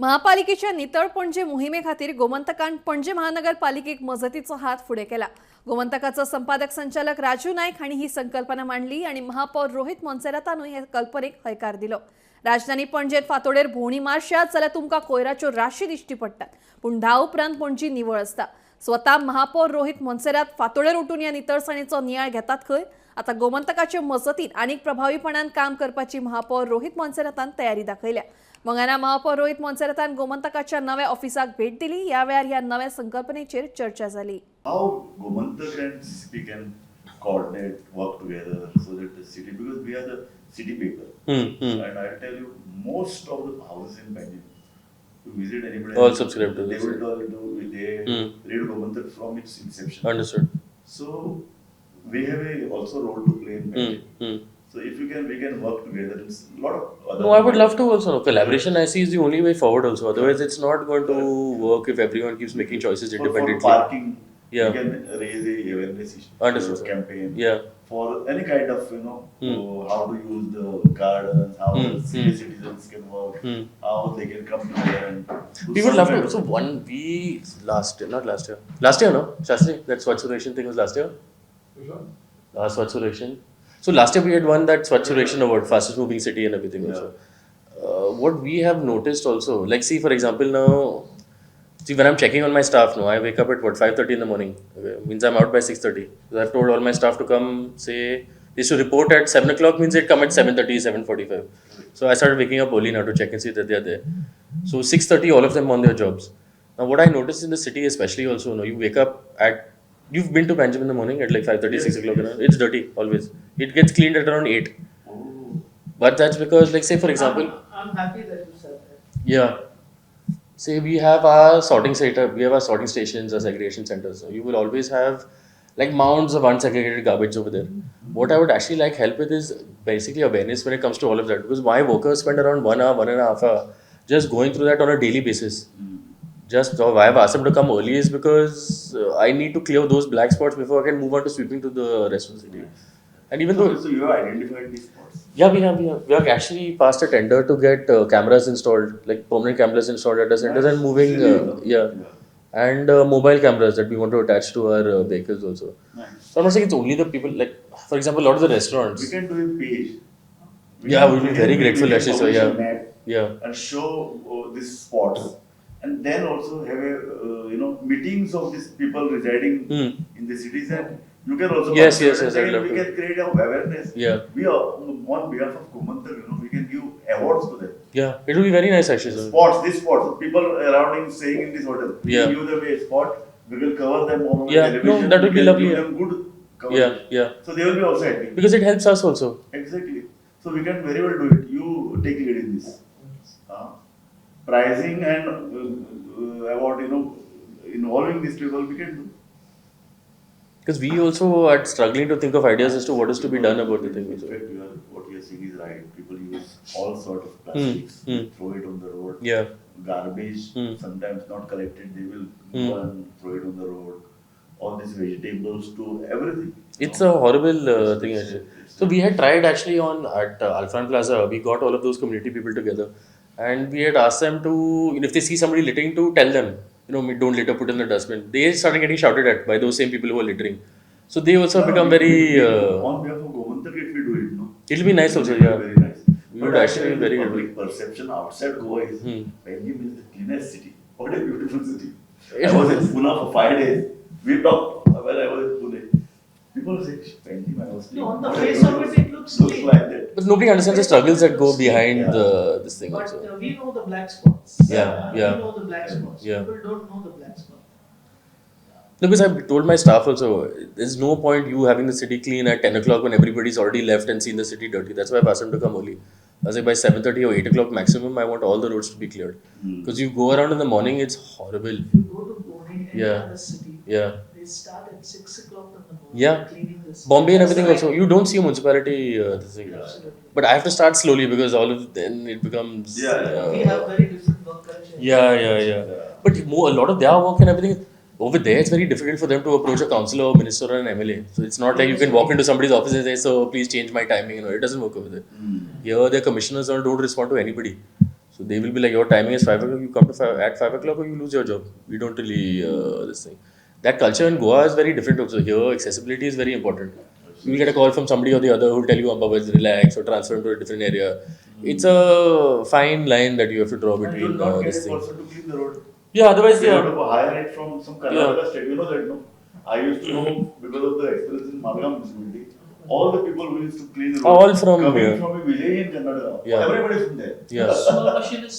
महापालिकेच्या नितळ पणजे मोहिमेखातीर गोमंतकान पणजे महानगरपालिकेक मजतीचो हात फुडें केला। गोमंतकाचो संपादक संचालक राजू नायक हांणी ही संकल्पना मांडली आणि महापौर रोहित मोन्सेरातानूय हे कल्पनेक हयकार दिलो। राजधानी पणजेत फातोडेर भोंवडी मारशात जाल्यार तुमकां कोयराच्यो राशी दिश्टी पडटात, पूण धा उपरांत पणजी निवळ आसता। स्वता महापौर रोहित मोन्सेरात फातोडेर उठून ह्या नितळसाणीचो नियाळ घेतात खंय। आता गोमंतकाचे मजतीन आनीक प्रभावीपणान काम करपाची महापौर रोहित मोन्सेरातान तयारी दाखयल्या। मंगळारा महापौर रोहित मोन्सेरातान गोमंतकाच्या नव्या ऑफिसाक भेट दिली। ह्या वेळार ह्या नव्या संकल्पनेचेर चर्चा जाली। How Gomantak and CCP can coordinate, work together so that the city, because we are the city paper, and I tell you, most of the houses in Bangalore, to visit anybody, all subscribe to they this. they read Gomantak from its inception. Understood. So we have also role to play in Bangalore. So if you can, we can work together. It's a lot of other. No, I would love to also. Collaboration I see is the only way forward also. Otherwise, it's not going to work if everyone keeps making choices independently. For parking, Yeah. we can raise a awareness Understood. campaign. Yeah. For any kind of, how to use the gardens, how the senior citizens can work, how they can come together and do We would love some to. kind So not last year. Last year, no? Shastri, that Swachh Surekshan thing was last year? Swachh Surekshan. So last year we had won that Swachh Surekshan award, fastest moving city and everything also. What we have noticed also, like see for example now, see when I'm checking on my staff now, I wake up at 5:30 in the morning. Okay, means I'm out by 6:30. So I've told all my staff to come, say, they should report at 7 o'clock, means they come at 7:30, 7:45. So I started waking up early now to check and see that they are there. So 6:30, all of them on their jobs. Now what I noticed in the city especially also, you wake up at, you've been to Panjim in the morning at like 5:30, 6 o'clock, it's dirty always. It gets cleaned at around 8. But that's because, like say for example, I'm happy that you said that. yeah, say we have our sorting setup, we have our sorting stations, our segregation centers. So you will always have like mounds of unsegregated garbage over there. What I would actually like help with is basically awareness when it comes to all of that, because my workers spend around 1 hour, 1.5 hours just going through that on a daily basis. Just why I've asked them to come early is because I need to clear those black spots before I can move on to sweeping to the rest of the city. And even though, So you have identified these spots. yeah, we have actually passed a tender to get cameras installed, like permanent cameras installed at our centers and moving, and mobile cameras that we want to attach to our vehicles also. Nice. So I'm not saying it's only the people, like for example, a lot of the We restaurants. can do a page. Yeah, we'll be very grateful can actually, sir, publish a yeah. map Yeah. and show these spots, and then also have a meetings of these people residing in the cities, and you can also Yes, participate, yes, and I'd then love we to. can create a awareness. Yeah. We are on behalf of Gomantak, we can give awards to them. Yeah, it will be very nice actually, sir. These spots, people around him staying in this hotel. Yeah. We give them a spot. We will cover them on Yeah, no, television. that would we be can lovely, Give yeah. them good coverage. Yeah, yeah. So they will be also happy. Because it helps us also. Exactly. So we can very well do it. You take lead in this. Pricing and about involving these people, we can do. Because we also are struggling to think of ideas as to what is to be done about the thing In also. fact, what you are saying is right. People use all sort of plastics, throw it on the road. Yeah. Garbage, sometimes not collected, they will go and throw it on the road. All these vegetables to everything. It's a horrible thing actually. So we had tried actually at Alfran Plaza, we got all of those community people together and we had asked them to, if they see somebody littering, to tell them, don't litter, put in the dustbin. They started getting shouted at by those same people who are littering. So they also have become very, On behalf of Gomantak, if we do it, it'll be nice also, yeah. Very nice. We But would actually actually, very the good. public perception outside Goa is Panjim is the cleanest city. What a beautiful city. I was in Pune for 5 days. We talked when I was in Pune. People say, Panjim, I was No, on the what a face of beautiful it, city." it looks looks clean. like that. But nobody understands the struggles that go behind this thing But also. we know the black spots. Yeah, yeah. We know the black spots. Yeah. People don't know the black spots. No, because I've told my staff also, there's no point you having the city clean at 10 o'clock when everybody's already left and seen the city dirty. That's why I've asked them to come early. I was like, by 7:30 or 8 o'clock maximum, I want all the roads to be cleared. Because you go around in the morning, it's horrible. If you go to Pune, any Yeah. other city, Yeah. they start at 6 o'clock in the morning Yeah. cleaning this. Bombay and everything also, you don't see a municipality this thing. Absolutely. But I have to start slowly because then it becomes. We have very different work culture. Yeah. But a lot of their work and everything, over there it's very difficult for them to approach a councillor, minister or an MLA. So it's not like you can walk into somebody's office and say, so please change my timing. It doesn't work over there. Here their commissioners don't respond to anybody. So So they will be like, your timing is 5 o'clock, you come to at 5 o'clock or you lose your job. We don't really, this thing. That culture in Goa is very different also. Here, accessibility is very important. You will get a call from somebody or the other who will tell you, Baba, relax or transfer to a different area. It's a fine line that you have to draw And you will between not get this a thing. person to clean the road. Yeah, otherwise, They have yeah. to hire it from some Karnataka state. You know that, no? I used to know because of the experience in Malgam municipality. All the people who used to clean the road All from coming here. from a village in Karnataka. Yeah. Everybody is from there. Yeah. Small machine is